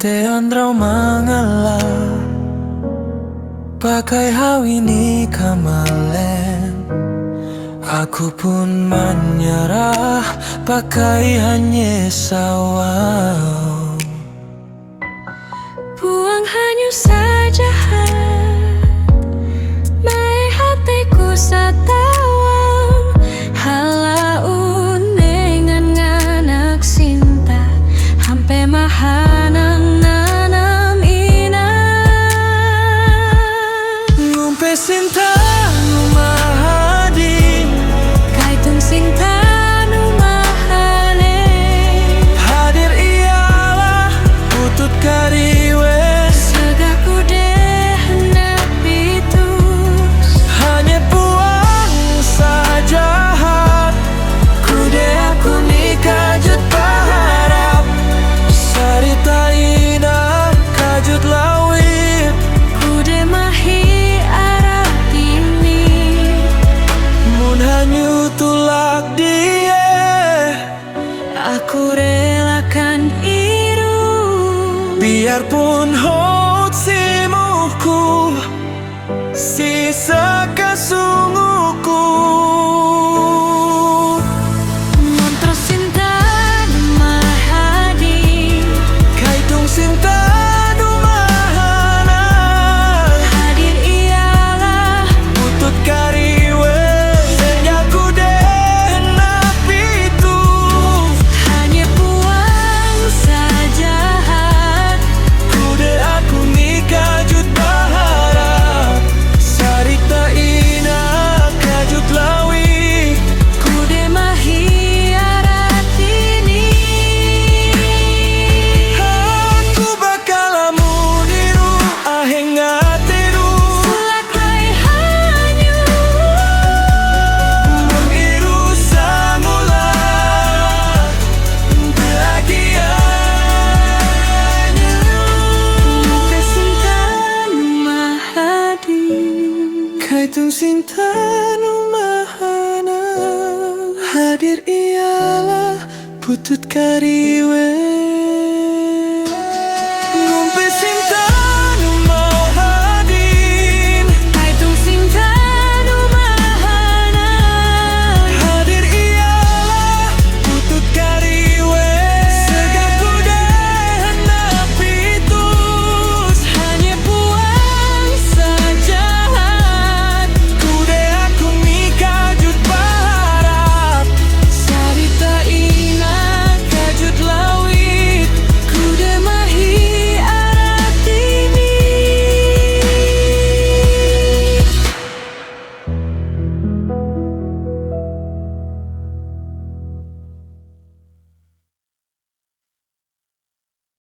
Te andrau mengalah pakai hawini kamalen. Aku pun menyerah pakai hanya sawau. Buang hanya saja mai hatiku satawang halaun dengan anak cinta hampe mahanang nanam ina Ngumpe sinta mahadi kaitung cinta nu mahane hadir ialah putut kariwe segaku deh hendak pitus hanya buang saja kude aku nikah jut paharap sarita ina kajut lawit kude mahi arah ini mun hanyu tulak dia aku relakan iru biarpun hot si muku sisa kasunguku Montro cinta mahadi kaitung sinta nu mahana hadir ialah putut kariwe senyaku deh napitu hanya buang saja kude aku nikah jut baharap sarita ina kajut lawi kude mahi arat ini aku bakal muniru aheng atiru selakai hanyu mengiru samula bahagia kesinta mahadi kaitung sinta nu mahana hadir ialah putut kariwe